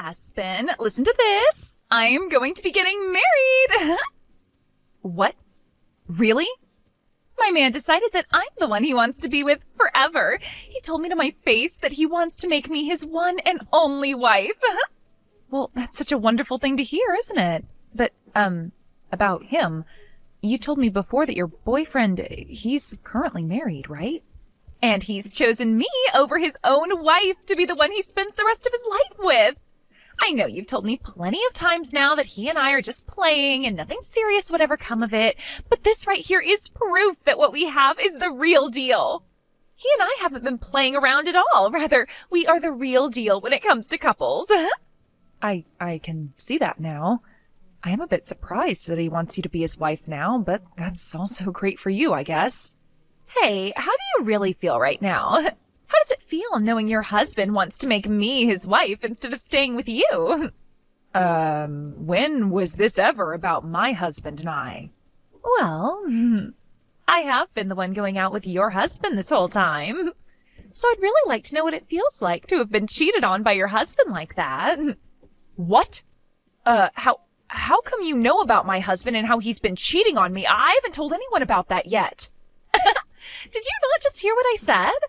Aspen, listen to this. I am going to be getting married. What? Really? My man decided that I'm the one he wants to be with forever. He told me to my face that he wants to make me his one and only wife. Well, that's such a wonderful thing to hear, isn't it? But, about him, you told me before that your boyfriend, he's currently married, right? And he's chosen me over his own wife to be the one he spends the rest of his life with. I know you've told me plenty of times now that he and I are just playing and nothing serious would ever come of it, but this right here is proof that what we have is the real deal. He and I haven't been playing around at all. Rather, we are the real deal when it comes to couples. I can see that now. I am a bit surprised that he wants you to be his wife now, but that's also great for you, I guess. Hey, how do you really feel right now? How does it feel knowing your husband wants to make me his wife instead of staying with you? When was this ever about my husband and I? Well, I have been the one going out with your husband this whole time. So I'd really like to know what it feels like to have been cheated on by your husband like that. What? How come you know about my husband and how he's been cheating on me? I haven't told anyone about that yet. Did you not just hear what I said?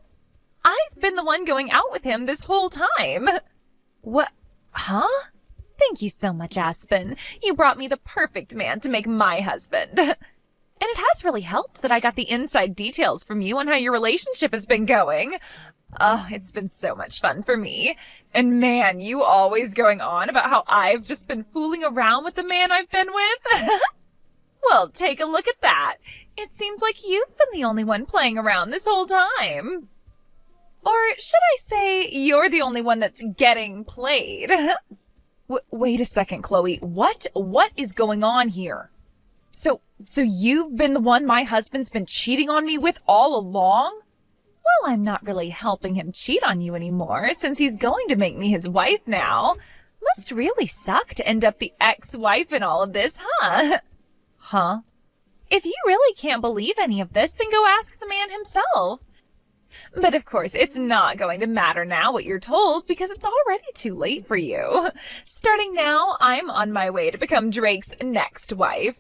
I've been the one going out with him this whole time. What? Huh? Thank you so much, Aspen. You brought me the perfect man to make my husband. And it has really helped that I got the inside details from you on how your relationship has been going. Oh, it's been so much fun for me. And man, you always going on about how I've just been fooling around with the man I've been with. Well, take a look at that. It seems like you've been the only one playing around this whole time. Or should I say you're the only one that's getting played? Wait a second, Chloe. What is going on here? So you've been the one my husband's been cheating on me with all along? Well, I'm not really helping him cheat on you anymore since he's going to make me his wife now. Must really suck to end up the ex-wife in all of this, huh? Huh? If you really can't believe any of this, then go ask the man himself. But of course, it's not going to matter now what you're told because it's already too late for you. Starting now, I'm on my way to become Drake's next wife.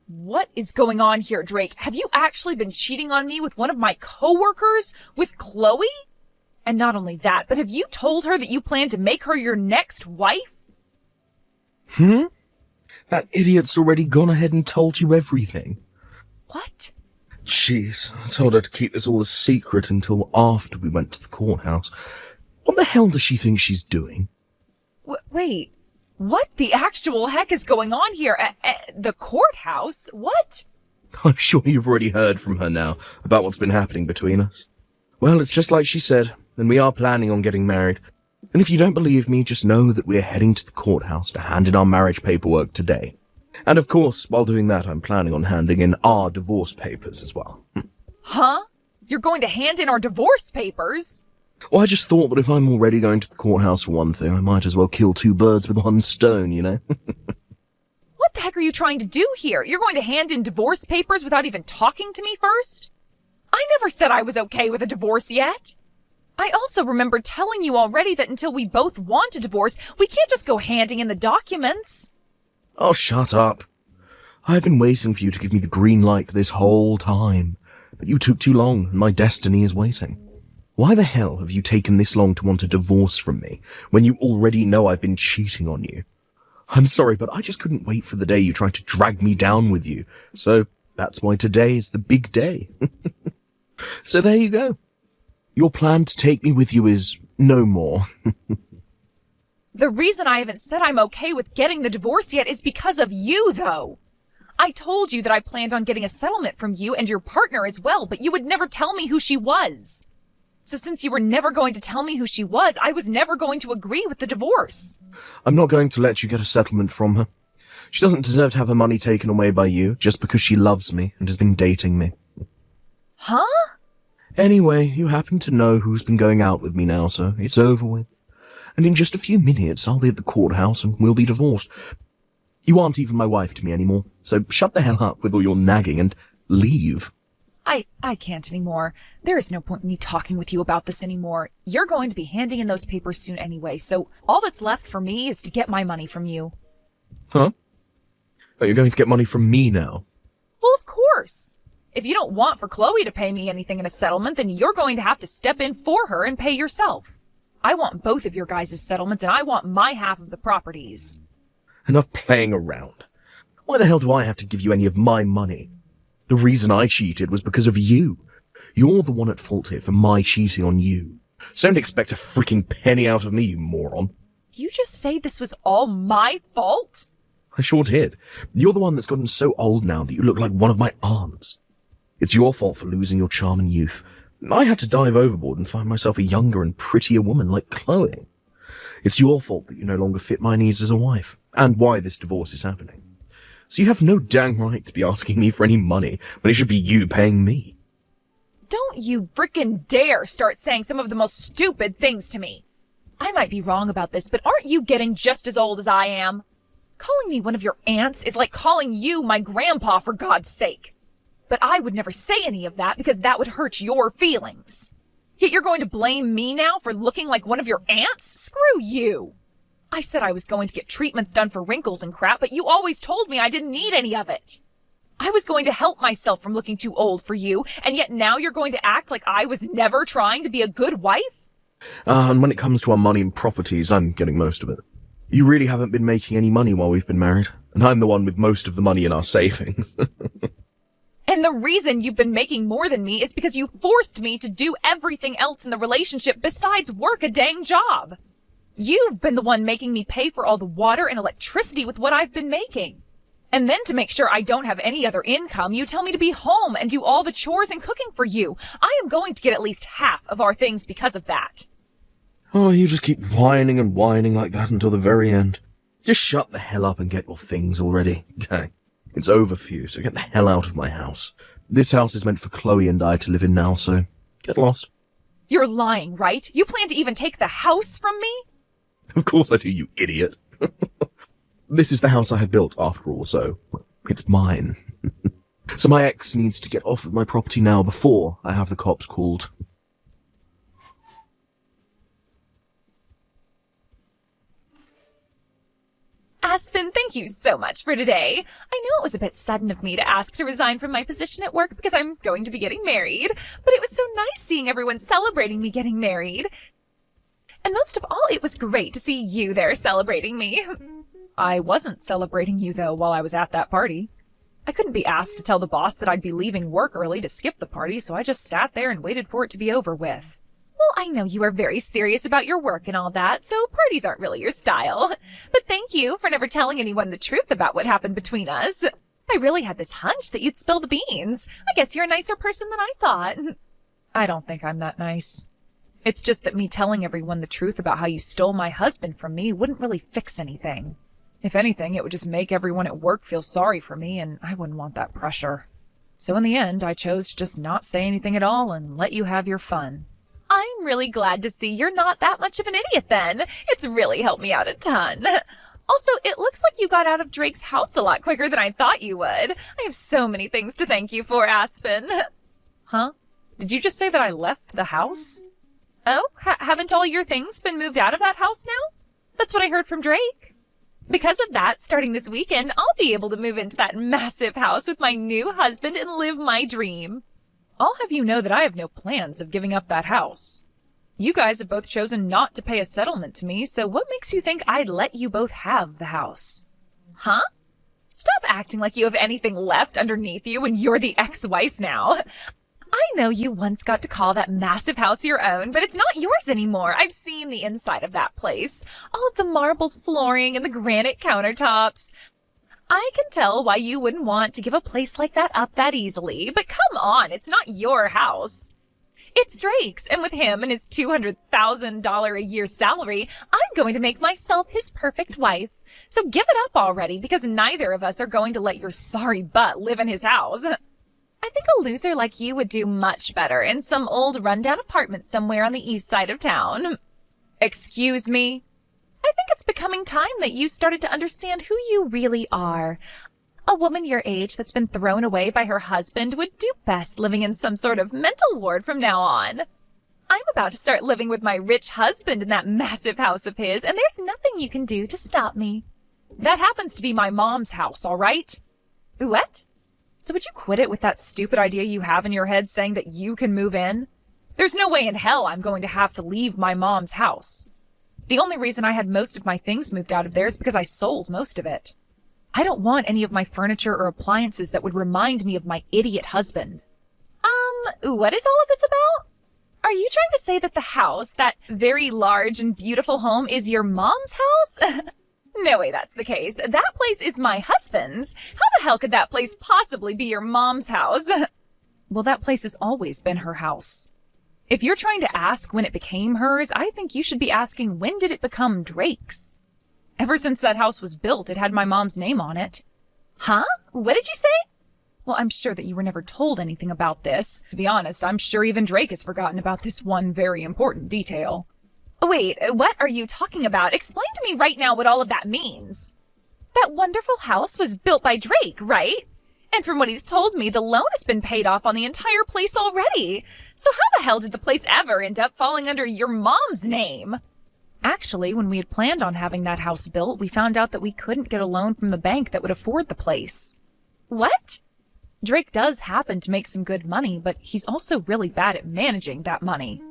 What is going on here, Drake? Have you actually been cheating on me with one of my coworkers? With Chloe? And not only that, but have you told her that you plan to make her your next wife? That idiot's already gone ahead and told you everything. What? Jeez, I told her to keep this all a secret until after we went to the courthouse. What the hell does she think she's doing? Wait, what the actual heck is going on here at the courthouse? What? I'm sure you've already heard from her now about what's been happening between us. Well, it's just like she said, and we are planning on getting married. And if you don't believe me, just know that we're heading to the courthouse to hand in our marriage paperwork today. And of course, while doing that, I'm planning on handing in our divorce papers as well. Huh? You're going to hand in our divorce papers? Well, I just thought that if I'm already going to the courthouse for one thing, I might as well kill two birds with one stone, you know? What the heck are you trying to do here? You're going to hand in divorce papers without even talking to me first? I never said I was okay with a divorce yet. I also remember telling you already that until we both want a divorce, we can't just go handing in the documents. Oh, shut up. I've been waiting for you to give me the green light this whole time, but you took too long, and my destiny is waiting. Why the hell have you taken this long to want a divorce from me, when you already know I've been cheating on you? I'm sorry, but I just couldn't wait for the day you tried to drag me down with you, so that's why today is the big day. So there you go. Your plan to take me with you is no more. The reason I haven't said I'm okay with getting the divorce yet is because of you, though. I told you that I planned on getting a settlement from you and your partner as well, but you would never tell me who she was. So since you were never going to tell me who she was, I was never going to agree with the divorce. I'm not going to let you get a settlement from her. She doesn't deserve to have her money taken away by you just because she loves me and has been dating me. Huh? Anyway, you happen to know who's been going out with me now, so it's over with. And in just a few minutes, I'll be at the courthouse and we'll be divorced. You aren't even my wife to me anymore, so shut the hell up with all your nagging and leave. I can't anymore. There is no point in me talking with you about this anymore. You're going to be handing in those papers soon anyway, so all that's left for me is to get my money from you. Huh? Oh, you're going to get money from me now? Well, of course. If you don't want for Chloe to pay me anything in a settlement, then you're going to have to step in for her and pay yourself. I want both of your guys' settlements, and I want my half of the properties. Enough playing around. Why the hell do I have to give you any of my money? The reason I cheated was because of you. You're the one at fault here for my cheating on you. So don't expect a freaking penny out of me, you moron. You just say this was all my fault? I sure did. You're the one that's gotten so old now that you look like one of my aunts. It's your fault for losing your charm and youth. I had to dive overboard and find myself a younger and prettier woman like Chloe. It's your fault that you no longer fit my needs as a wife, and why this divorce is happening. So you have no dang right to be asking me for any money when it should be you paying me. Don't you frickin' dare start saying some of the most stupid things to me. I might be wrong about this, but aren't you getting just as old as I am? Calling me one of your aunts is like calling you my grandpa, for God's sake. But I would never say any of that because that would hurt your feelings. Yet you're going to blame me now for looking like one of your aunts? Screw you. I said I was going to get treatments done for wrinkles and crap, but you always told me I didn't need any of it. I was going to help myself from looking too old for you, and yet now you're going to act like I was never trying to be a good wife? And when it comes to our money and properties, I'm getting most of it. You really haven't been making any money while we've been married, and I'm the one with most of the money in our savings. And the reason you've been making more than me is because you forced me to do everything else in the relationship besides work a dang job. You've been the one making me pay for all the water and electricity with what I've been making. And then to make sure I don't have any other income, you tell me to be home and do all the chores and cooking for you. I am going to get at least half of our things because of that. Oh, you just keep whining and whining like that until the very end. Just shut the hell up and get your things already. Okay. It's over for you, so get the hell out of my house. This house is meant for Chloe and I to live in now, so get lost. You're lying, right? You plan to even take the house from me? Of course I do, you idiot. This is the house I had built, after all, so it's mine. So my ex needs to get off of my property now before I have the cops called. Aspen, thank you so much for today. I know it was a bit sudden of me to ask to resign from my position at work because I'm going to be getting married, but it was so nice seeing everyone celebrating me getting married. And most of all, it was great to see you there celebrating me. I wasn't celebrating you, though, while I was at that party. I couldn't be asked to tell the boss that I'd be leaving work early to skip the party, so I just sat there and waited for it to be over with. Well, I know you are very serious about your work and all that, so parties aren't really your style. But thank you for never telling anyone the truth about what happened between us. I really had this hunch that you'd spill the beans. I guess you're a nicer person than I thought. I don't think I'm that nice. It's just that me telling everyone the truth about how you stole my husband from me wouldn't really fix anything. If anything, it would just make everyone at work feel sorry for me, and I wouldn't want that pressure. So in the end, I chose to just not say anything at all and let you have your fun. I'm really glad to see you're not that much of an idiot then. It's really helped me out a ton. Also, it looks like you got out of Drake's house a lot quicker than I thought you would. I have so many things to thank you for, Aspen. Huh? Did you just say that I left the house? Oh, haven't all your things been moved out of that house now? That's what I heard from Drake. Because of that, starting this weekend, I'll be able to move into that massive house with my new husband and live my dream. I'll have you know that I have no plans of giving up that house. You guys have both chosen not to pay a settlement to me, so what makes you think I'd let you both have the house? Huh? Stop acting like you have anything left underneath you when you're the ex-wife now. I know you once got to call that massive house your own, but it's not yours anymore. I've seen the inside of that place. All of the marbled flooring and the granite countertops. I can tell why you wouldn't want to give a place like that up that easily, but come on, it's not your house. It's Drake's, and with him and his $200,000 a year salary, I'm going to make myself his perfect wife. So give it up already, because neither of us are going to let your sorry butt live in his house. I think a loser like you would do much better in some old rundown apartment somewhere on the east side of town. Excuse me? I think it's becoming time that you started to understand who you really are. A woman your age that's been thrown away by her husband would do best living in some sort of mental ward from now on. I'm about to start living with my rich husband in that massive house of his, and there's nothing you can do to stop me. That happens to be my mom's house, all right? What? So would you quit it with that stupid idea you have in your head saying that you can move in? There's no way in hell I'm going to have to leave my mom's house. The only reason I had most of my things moved out of there is because I sold most of it. I don't want any of my furniture or appliances that would remind me of my idiot husband. What is all of this about? Are you trying to say that the house, that very large and beautiful home, is your mom's house? No way that's the case. That place is my husband's. How the hell could that place possibly be your mom's house? Well, that place has always been her house. If you're trying to ask when it became hers, I think you should be asking when did it become Drake's? Ever since that house was built, it had my mom's name on it. Huh? What did you say? Well, I'm sure that you were never told anything about this. To be honest, I'm sure even Drake has forgotten about this one very important detail. Wait, what are you talking about? Explain to me right now what all of that means. That wonderful house was built by Drake, right? And from what he's told me, the loan has been paid off on the entire place already. So how the hell did the place ever end up falling under your mom's name? Actually, when we had planned on having that house built, we found out that we couldn't get a loan from the bank that would afford the place. What? Drake does happen to make some good money, but he's also really bad at managing that money.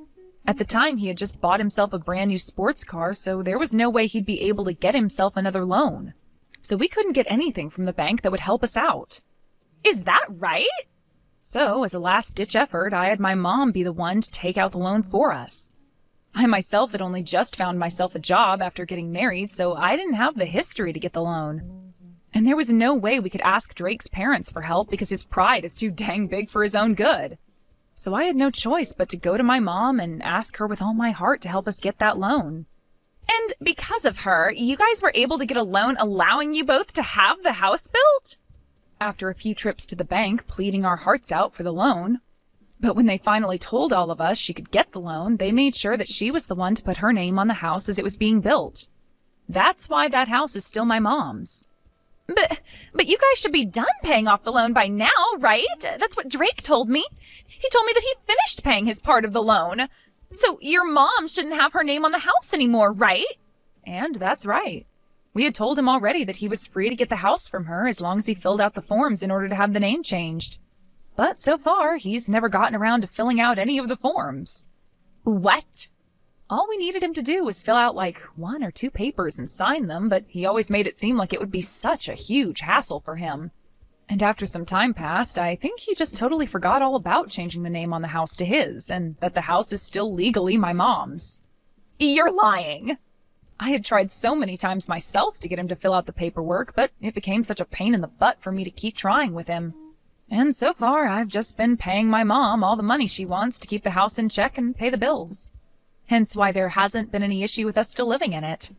At the time, he had just bought himself a brand new sports car, so there was no way he'd be able to get himself another loan. So we couldn't get anything from the bank that would help us out. Is that right? So, as a last-ditch effort, I had my mom be the one to take out the loan for us. I myself had only just found myself a job after getting married, so I didn't have the history to get the loan. And there was no way we could ask Drake's parents for help because his pride is too dang big for his own good. So I had no choice but to go to my mom and ask her with all my heart to help us get that loan. And because of her, you guys were able to get a loan allowing you both to have the house built? After a few trips to the bank pleading our hearts out for the loan. But when they finally told all of us she could get the loan, they made sure that she was the one to put her name on the house as it was being built. That's why that house is still my mom's. But you guys should be done paying off the loan by now, right? That's what Drake told me. He told me that he finished paying his part of the loan. So your mom shouldn't have her name on the house anymore, right? And that's right. We had told him already that he was free to get the house from her as long as he filled out the forms in order to have the name changed. But so far, he's never gotten around to filling out any of the forms. What? All we needed him to do was fill out like 1 or 2 papers and sign them, but he always made it seem like it would be such a huge hassle for him. And after some time passed, I think he just totally forgot all about changing the name on the house to his, and that the house is still legally my mom's. You're lying! I had tried so many times myself to get him to fill out the paperwork, but it became such a pain in the butt for me to keep trying with him. And so far, I've just been paying my mom all the money she wants to keep the house in check and pay the bills. Hence why there hasn't been any issue with us still living in it.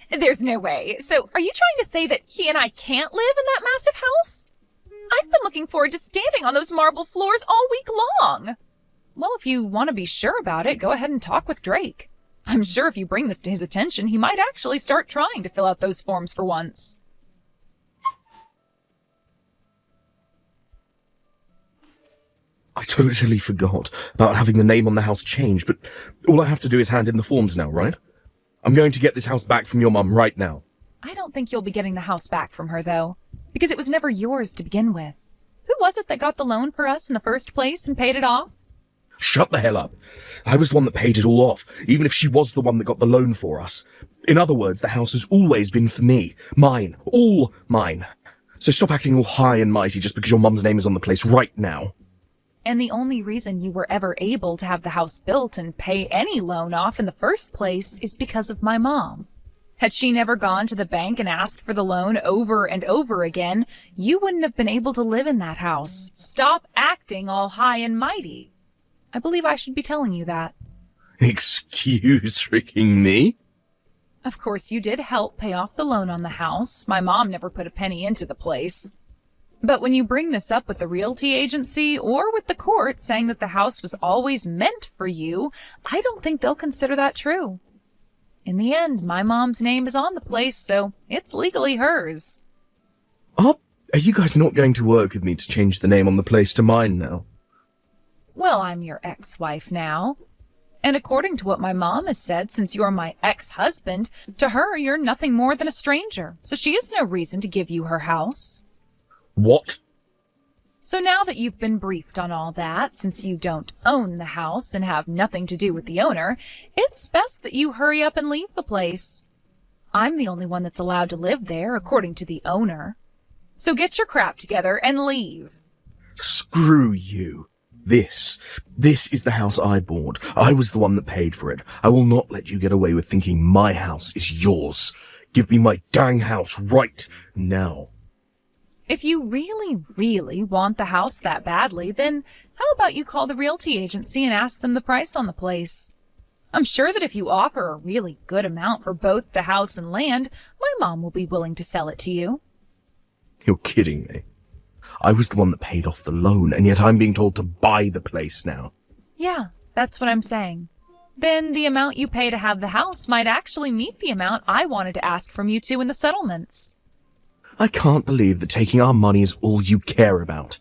There's no way. So are you trying to say that he and I can't live in that massive house? I've been looking forward to standing on those marble floors all week long. Well, if you want to be sure about it, go ahead and talk with Drake. I'm sure if you bring this to his attention, he might actually start trying to fill out those forms for once. I totally forgot about having the name on the house changed, but all I have to do is hand in the forms now, right? I'm going to get this house back from your mum right now. I don't think you'll be getting the house back from her, though, because it was never yours to begin with. Who was it that got the loan for us in the first place and paid it off? Shut the hell up. I was the one that paid it all off, even if she was the one that got the loan for us. In other words, the house has always been for me. Mine. All mine. So stop acting all high and mighty just because your mum's name is on the place right now. And the only reason you were ever able to have the house built and pay any loan off in the first place is because of my mom. Had she never gone to the bank and asked for the loan over and over again, you wouldn't have been able to live in that house. Stop acting all high and mighty. I believe I should be telling you that. Excuse freaking me? Of course, you did help pay off the loan on the house. My mom never put a penny into the place. But when you bring this up with the realty agency or with the court saying that the house was always meant for you, I don't think they'll consider that true. In the end, my mom's name is on the place, so it's legally hers. Are Are you guys not going to work with me to change the name on the place to mine now? Well, I'm your ex-wife now. And according to what my mom has said, since you're my ex-husband, to her you're nothing more than a stranger, so she has no reason to give you her house. What? So now that you've been briefed on all that, since you don't own the house and have nothing to do with the owner, it's best that you hurry up and leave the place. I'm the only one that's allowed to live there, according to the owner. So get your crap together and leave. Screw you. This is the house I bought. I was the one that paid for it. I will not let you get away with thinking my house is yours. Give me my dang house right now. If you really, really want the house that badly, then how about you call the realty agency and ask them the price on the place? I'm sure that if you offer a really good amount for both the house and land, my mom will be willing to sell it to you. You're kidding me. I was the one that paid off the loan, and yet I'm being told to buy the place now. Yeah, that's what I'm saying. Then the amount you pay to have the house might actually meet the amount I wanted to ask from you two in the settlements. I can't believe that taking our money is all you care about.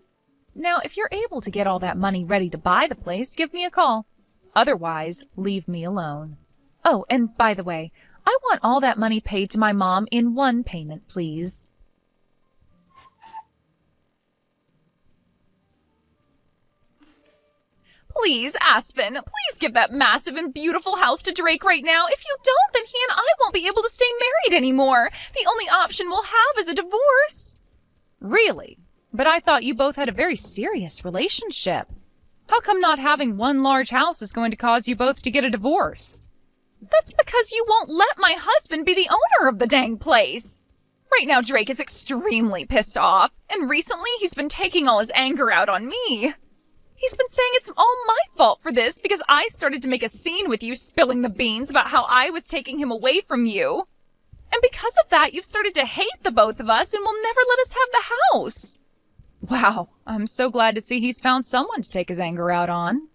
Now, if you're able to get all that money ready to buy the place, give me a call. Otherwise, leave me alone. Oh, and by the way, I want all that money paid to my mom in one payment, please. Please, Aspen, please give that massive and beautiful house to Drake right now. If you don't, then he and I won't be able to stay married anymore. The only option we'll have is a divorce. Really? But I thought you both had a very serious relationship. How come not having one large house is going to cause you both to get a divorce? That's because you won't let my husband be the owner of the dang place. Right now, Drake is extremely pissed off, and recently he's been taking all his anger out on me. He's been saying it's all my fault for this because I started to make a scene with you spilling the beans about how I was taking him away from you. And because of that, you've started to hate the both of us and will never let us have the house. Wow, I'm so glad to see he's found someone to take his anger out on.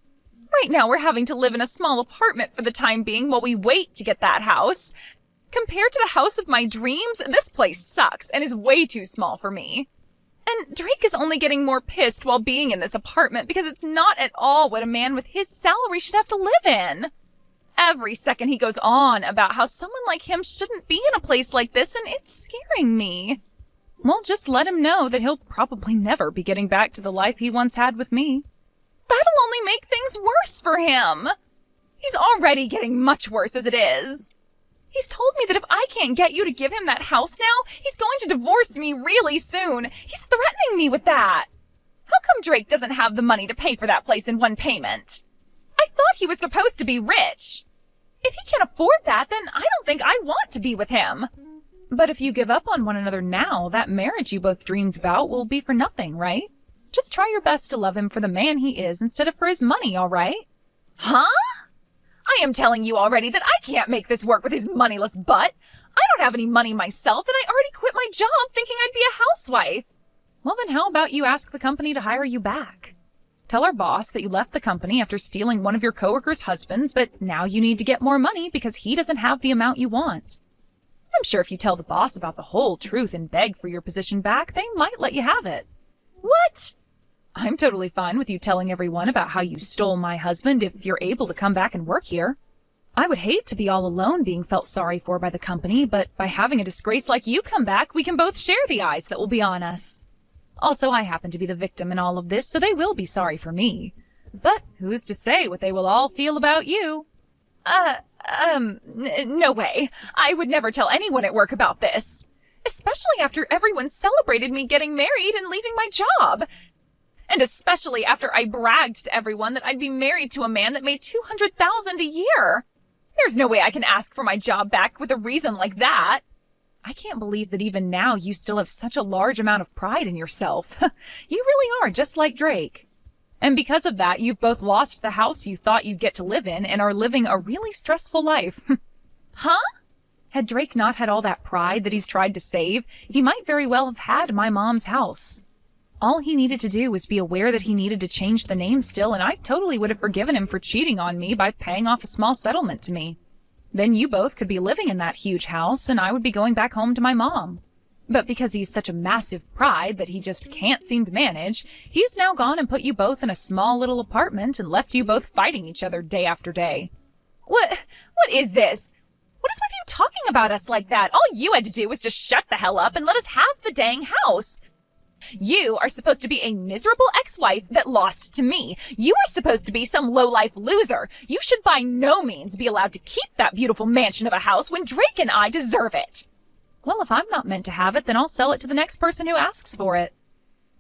Right now, we're having to live in a small apartment for the time being while we wait to get that house. Compared to the house of my dreams, this place sucks and is way too small for me. And Drake is only getting more pissed while being in this apartment because it's not at all what a man with his salary should have to live in. Every second he goes on about how someone like him shouldn't be in a place like this, and it's scaring me. Well, just let him know that he'll probably never be getting back to the life he once had with me. That'll only make things worse for him. He's already getting much worse as it is. He's told me that if I can't get you to give him that house now, he's going to divorce me really soon. He's threatening me with that. How come Drake doesn't have the money to pay for that place in one payment? I thought he was supposed to be rich. If he can't afford that, then I don't think I want to be with him. But if you give up on one another now, that marriage you both dreamed about will be for nothing, right? Just try your best to love him for the man he is instead of for his money, all right? Huh? I am telling you already that I can't make this work with his moneyless butt. I don't have any money myself, and I already quit my job thinking I'd be a housewife. Well, then how about you ask the company to hire you back? Tell our boss that you left the company after stealing one of your coworkers' husbands, but now you need to get more money because he doesn't have the amount you want. I'm sure if you tell the boss about the whole truth and beg for your position back, they might let you have it. What? I'm totally fine with you telling everyone about how you stole my husband if you're able to come back and work here. I would hate to be all alone being felt sorry for by the company, but by having a disgrace like you come back, we can both share the eyes that will be on us. Also, I happen to be the victim in all of this, so they will be sorry for me. But who's to say what they will all feel about you? No way. I would never tell anyone at work about this. Especially after everyone celebrated me getting married and leaving my job. And especially after I bragged to everyone that I'd be married to a man that made $200,000 a year. There's no way I can ask for my job back with a reason like that. I can't believe that even now you still have such a large amount of pride in yourself. You really are just like Drake. And because of that, you've both lost the house you thought you'd get to live in and are living a really stressful life. Huh? Had Drake not had all that pride that he's tried to save, he might very well have had my mom's house. All he needed to do was be aware that he needed to change the name still, and I totally would have forgiven him for cheating on me by paying off a small settlement to me. Then you both could be living in that huge house, and I would be going back home to my mom. But because he's such a massive pride that he just can't seem to manage, he's now gone and put you both in a small little apartment and left you both fighting each other day after day. What is this? What is with you talking about us like that? All you had to do was just shut the hell up and let us have the dang house. You are supposed to be a miserable ex-wife that lost to me. You are supposed to be some low-life loser. You should by no means be allowed to keep that beautiful mansion of a house when Drake and I deserve it. Well, if I'm not meant to have it, then I'll sell it to the next person who asks for it.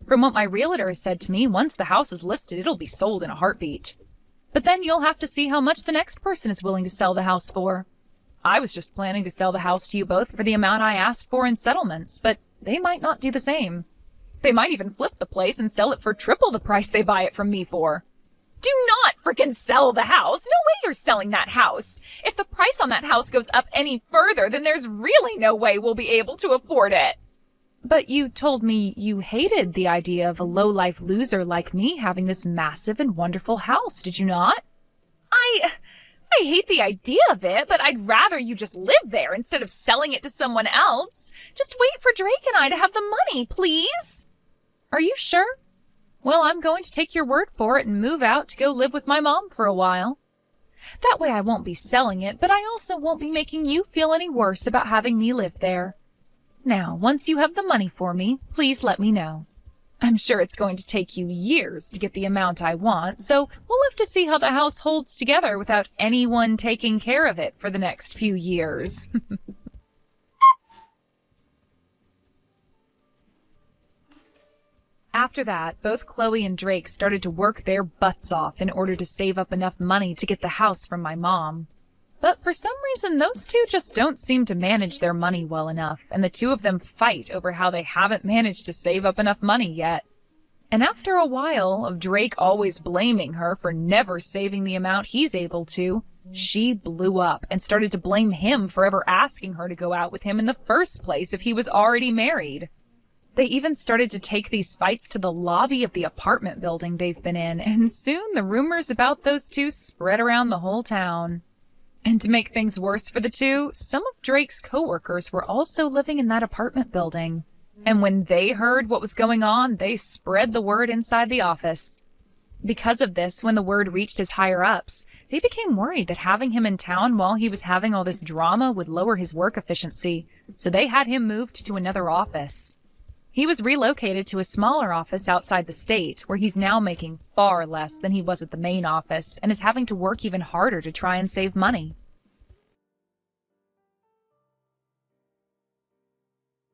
From what my realtor has said to me, once the house is listed, it'll be sold in a heartbeat. But then you'll have to see how much the next person is willing to sell the house for. I was just planning to sell the house to you both for the amount I asked for in settlements, but they might not do the same. They might even flip the place and sell it for triple the price they buy it from me for. Do not frickin' sell the house. No way you're selling that house. If the price on that house goes up any further, then there's really no way we'll be able to afford it. But you told me you hated the idea of a low-life loser like me having this massive and wonderful house, did you not? I hate the idea of it, but I'd rather you just live there instead of selling it to someone else. Just wait for Drake and I to have the money, please. Are you sure? Well, I'm going to take your word for it and move out to go live with my mom for a while. That way I won't be selling it, but I also won't be making you feel any worse about having me live there. Now, once you have the money for me, please let me know. I'm sure it's going to take you years to get the amount I want, so we'll have to see how the house holds together without anyone taking care of it for the next few years. After that, both Chloe and Drake started to work their butts off in order to save up enough money to get the house from my mom. But for some reason, those two just don't seem to manage their money well enough, and the two of them fight over how they haven't managed to save up enough money yet. And after a while of Drake always blaming her for never saving the amount he's able to, she blew up and started to blame him for ever asking her to go out with him in the first place if he was already married. They even started to take these fights to the lobby of the apartment building they've been in, and soon the rumors about those two spread around the whole town. And to make things worse for the two, some of Drake's coworkers were also living in that apartment building. And when they heard what was going on, they spread the word inside the office. Because of this, when the word reached his higher-ups, they became worried that having him in town while he was having all this drama would lower his work efficiency, so they had him moved to another office. He was relocated to a smaller office outside the state, where he's now making far less than he was at the main office and is having to work even harder to try and save money.